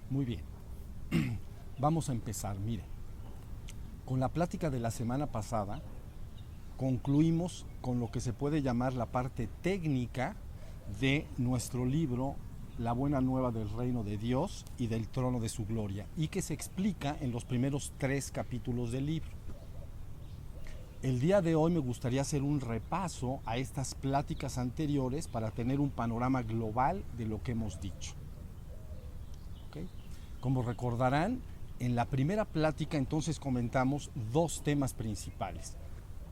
Muy bien, vamos a empezar. Mire, con la plática de la semana pasada concluimos con lo que se puede llamar la parte técnica de nuestro libro La Buena Nueva del Reino de Dios y del Trono de su Gloria, y que se explica en los primeros 3 capítulos del libro. El día de hoy me gustaría hacer un repaso a estas pláticas anteriores para tener un panorama global de lo que hemos dicho. ¿Okay? Como recordarán, en la primera plática entonces comentamos 2 temas principales.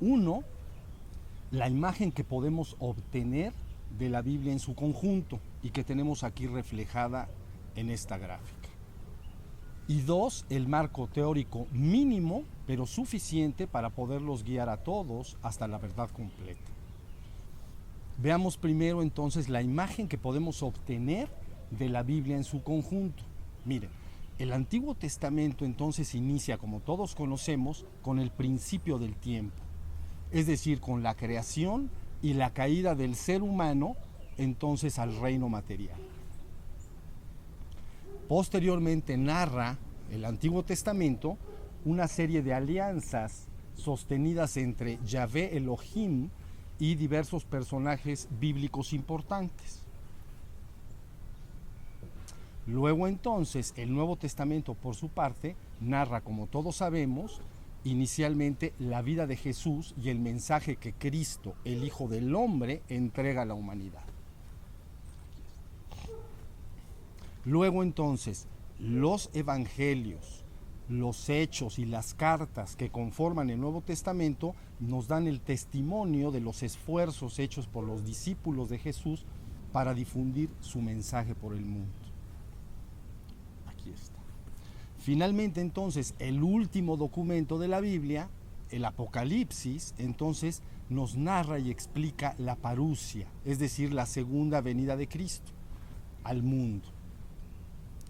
Uno, la imagen que podemos obtener de la Biblia en su conjunto y que tenemos aquí reflejada en esta gráfica. Y 2, el marco teórico mínimo, pero suficiente para poderlos guiar a todos hasta la verdad completa. Veamos primero entonces la imagen que podemos obtener de la Biblia en su conjunto. Miren, el Antiguo Testamento entonces inicia, como todos conocemos, con el principio del tiempo, es decir, con la creación y la caída del ser humano entonces al reino material. Posteriormente narra el Antiguo Testamento una serie de alianzas sostenidas entre Yahvé Elohim y diversos personajes bíblicos importantes. Luego entonces el Nuevo Testamento, por su parte, narra, como todos sabemos, inicialmente la vida de Jesús y el mensaje que Cristo, el Hijo del Hombre, entrega a la humanidad. Luego entonces, los evangelios, los hechos y las cartas que conforman el Nuevo Testamento nos dan el testimonio de los esfuerzos hechos por los discípulos de Jesús para difundir su mensaje por el mundo. Aquí está. Finalmente entonces, el último documento de la Biblia, el Apocalipsis, entonces nos narra y explica la parusia, es decir, la segunda venida de Cristo al mundo,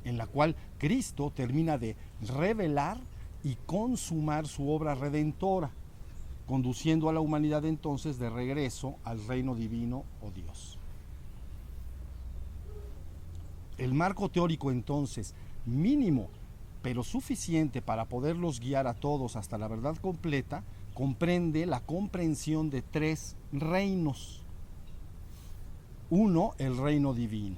en la cual Cristo termina de revelar y consumar su obra redentora, conduciendo a la humanidad entonces de regreso al reino divino o Dios. El marco teórico entonces mínimo pero suficiente para poderlos guiar a todos hasta la verdad completa, comprende la comprensión de 3 reinos. 1, el reino divino.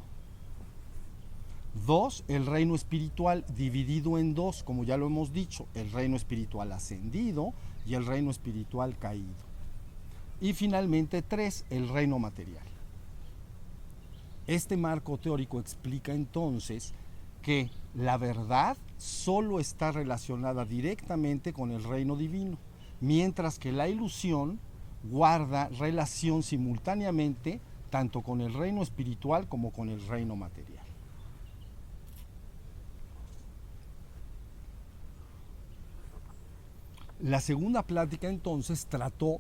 2, el reino espiritual, dividido en 2, como ya lo hemos dicho, el reino espiritual ascendido y el reino espiritual caído. Y finalmente 3, el reino material. Este marco teórico explica entonces que la verdad solo está relacionada directamente con el reino divino, mientras que la ilusión guarda relación simultáneamente tanto con el reino espiritual como con el reino material. La segunda plática entonces trató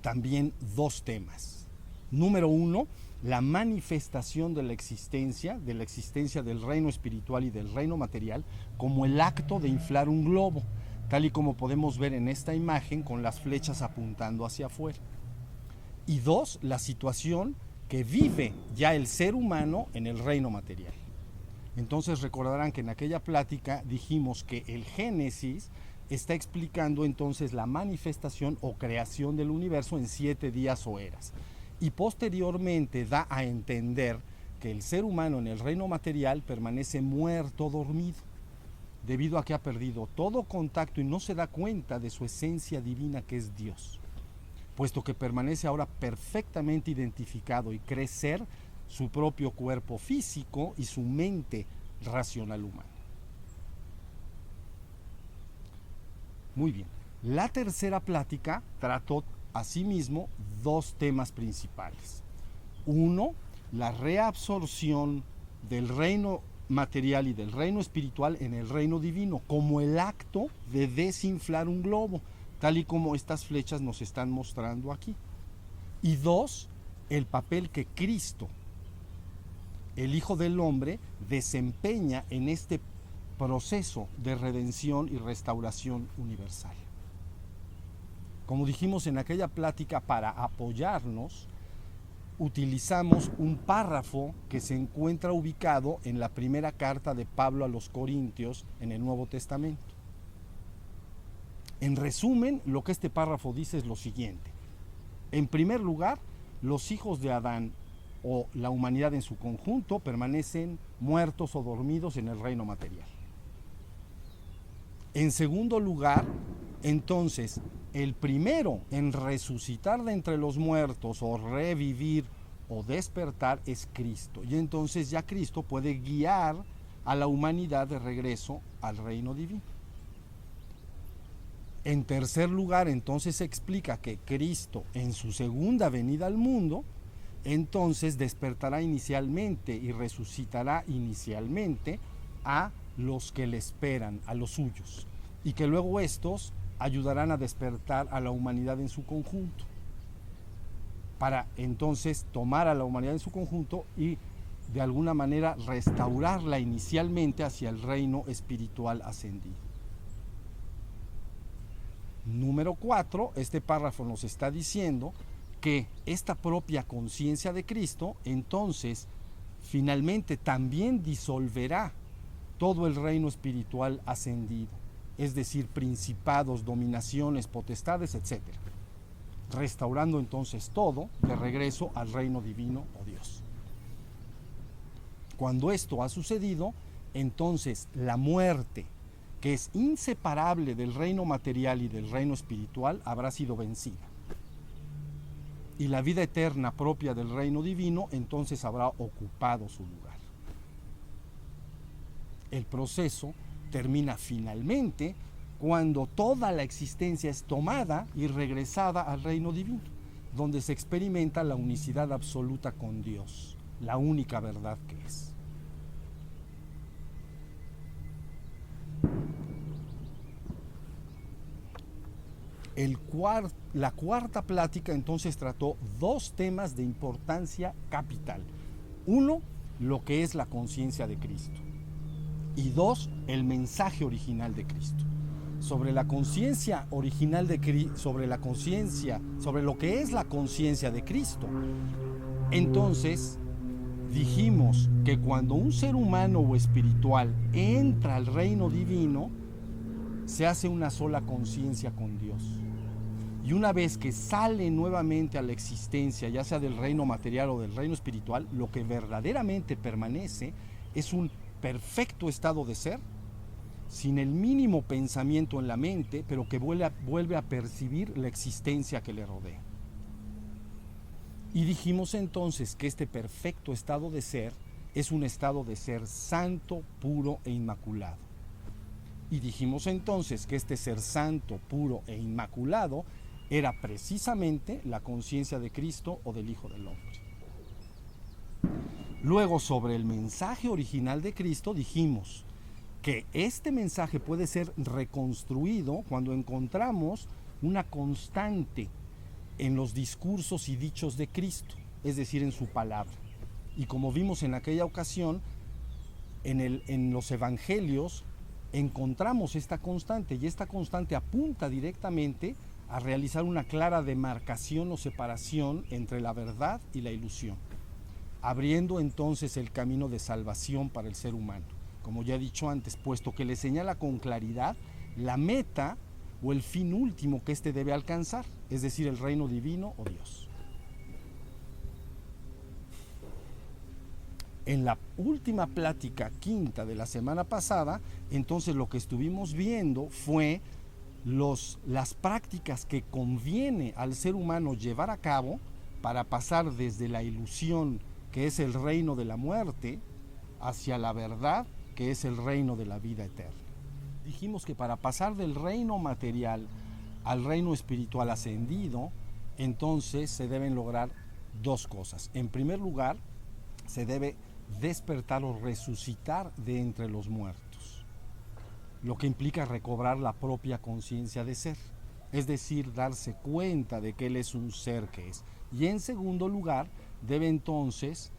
también 2 temas. Número 1, la manifestación de la existencia del reino espiritual y del reino material como el acto de inflar un globo, tal y como podemos ver en esta imagen con las flechas apuntando hacia afuera. Y 2, la situación que vive ya el ser humano en el reino material. Entonces recordarán que en aquella plática dijimos que el Génesis está explicando entonces la manifestación o creación del universo en 7 días o eras. Y posteriormente da a entender que el ser humano en el reino material permanece muerto, dormido, debido a que ha perdido todo contacto y no se da cuenta de su esencia divina, que es Dios, puesto que permanece ahora perfectamente identificado y cree ser su propio cuerpo físico y su mente racional humana. Muy bien, la tercera plática trató asimismo 2 temas principales. 1, la reabsorción del reino material y del reino espiritual en el reino divino, como el acto de desinflar un globo, tal y como estas flechas nos están mostrando aquí. Y 2, el papel que Cristo, el Hijo del Hombre, desempeña en este proceso de redención y restauración universal. Como dijimos en aquella plática, para apoyarnos utilizamos un párrafo que se encuentra ubicado en la primera carta de Pablo a los Corintios en el Nuevo Testamento. En resumen, lo que este párrafo dice es lo siguiente. En primer lugar, los hijos de Adán o la humanidad en su conjunto permanecen muertos o dormidos en el reino material. En segundo lugar, entonces, el primero en resucitar de entre los muertos o revivir o despertar es Cristo. Y entonces ya Cristo puede guiar a la humanidad de regreso al reino divino. En tercer lugar, entonces se explica que Cristo en su segunda venida al mundo, entonces despertará inicialmente y resucitará inicialmente a los que le esperan, a los suyos, y que luego estos ayudarán a despertar a la humanidad en su conjunto, para entonces tomar a la humanidad en su conjunto y de alguna manera restaurarla inicialmente hacia el reino espiritual ascendido. Número 4, este párrafo nos está diciendo que esta propia conciencia de Cristo entonces finalmente también disolverá todo el reino espiritual ascendido, es decir, principados, dominaciones, potestades, etc. Restaurando entonces todo de regreso al reino divino o Dios. Cuando esto ha sucedido, entonces la muerte, que es inseparable del reino material y del reino espiritual, habrá sido vencida. Y la vida eterna propia del reino divino entonces habrá ocupado su lugar. El proceso termina finalmente cuando toda la existencia es tomada y regresada al reino divino, donde se experimenta la unicidad absoluta con Dios, la única verdad que es. La cuarta plática entonces trató dos temas de importancia capital. Uno, lo que es la conciencia de Cristo. Y dos, el mensaje original de Cristo. Sobre la conciencia original de Cristo, sobre lo que es la conciencia de Cristo. Entonces, dijimos que cuando un ser humano o espiritual entra al reino divino, se hace una sola conciencia con Dios. Y una vez que sale nuevamente a la existencia, ya sea del reino material o del reino espiritual, lo que verdaderamente permanece es un perfecto estado de ser, sin el mínimo pensamiento en la mente, pero que vuelve a percibir la existencia que le rodea. Y dijimos entonces que este perfecto estado de ser es un estado de ser santo, puro e inmaculado. Y dijimos entonces que este ser santo, puro e inmaculado era precisamente la conciencia de Cristo o del Hijo del Hombre. Luego, sobre el mensaje original de Cristo, dijimos que este mensaje puede ser reconstruido cuando encontramos una constante en los discursos y dichos de Cristo, es decir, en su palabra. Y como vimos en aquella ocasión, en los evangelios encontramos esta constante, y esta constante apunta directamente a realizar una clara demarcación o separación entre la verdad y la ilusión, abriendo entonces el camino de salvación para el ser humano, como ya he dicho antes, puesto que le señala con claridad la meta o el fin último que éste debe alcanzar, es decir, el reino divino o Dios. En la última plática quinta de la semana pasada, entonces lo que estuvimos viendo fue las prácticas que conviene al ser humano llevar a cabo para pasar desde la ilusión, que es el reino de la muerte, hacia la verdad, que es el reino de la vida eterna. Dijimos que para pasar del reino material al reino espiritual ascendido, entonces se deben lograr dos cosas. En primer lugar, se debe despertar o resucitar de entre los muertos, lo que implica recobrar la propia conciencia de ser, es decir, darse cuenta de que él es un ser que es. Y en segundo lugar, debe entonces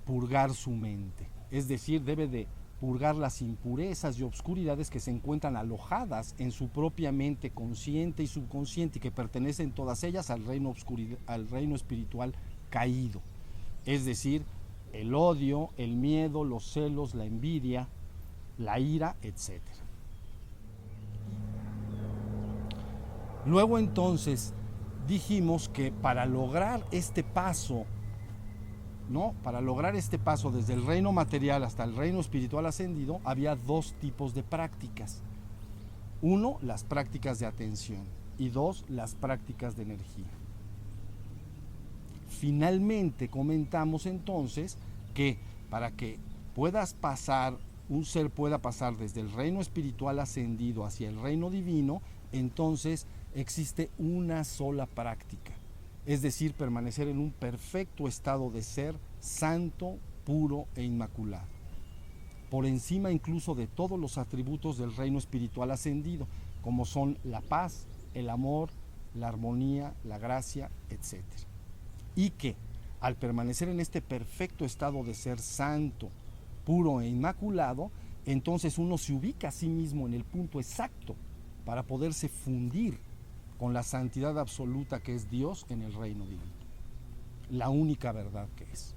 purgar su mente, es decir, debe de purgar las impurezas y obscuridades que se encuentran alojadas en su propia mente consciente y subconsciente, y que pertenecen todas ellas al reino espiritual caído, es decir, el odio, el miedo, los celos, la envidia, la ira, etc. Luego entonces dijimos que para lograr este paso, ¿no? Para lograr este paso desde el reino material hasta el reino espiritual ascendido, había dos tipos de prácticas. Uno, las prácticas de atención, y dos, las prácticas de energía. Finalmente comentamos entonces que para que puedas pasar, un ser pueda pasar desde el reino espiritual ascendido hacia el reino divino, entonces existe una sola práctica, es decir, permanecer en un perfecto estado de ser santo, puro e inmaculado, por encima incluso de todos los atributos del reino espiritual ascendido, como son la paz, el amor, la armonía, la gracia, etc. Y que al permanecer en este perfecto estado de ser santo, puro e inmaculado, entonces uno se ubica a sí mismo en el punto exacto para poderse fundir con la santidad absoluta que es Dios en el reino divino, la única verdad que es.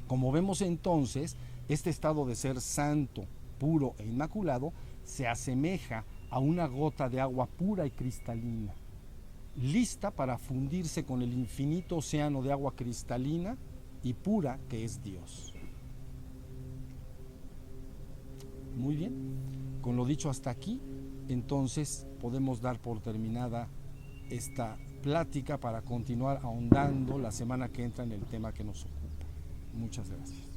Como vemos entonces, este estado de ser santo, puro e inmaculado se asemeja a una gota de agua pura y cristalina, lista para fundirse con el infinito océano de agua cristalina y pura que es Dios. Muy bien, con lo dicho hasta aquí, entonces podemos dar por terminada esta plática para continuar ahondando la semana que entra en el tema que nos ocupa. Muchas gracias.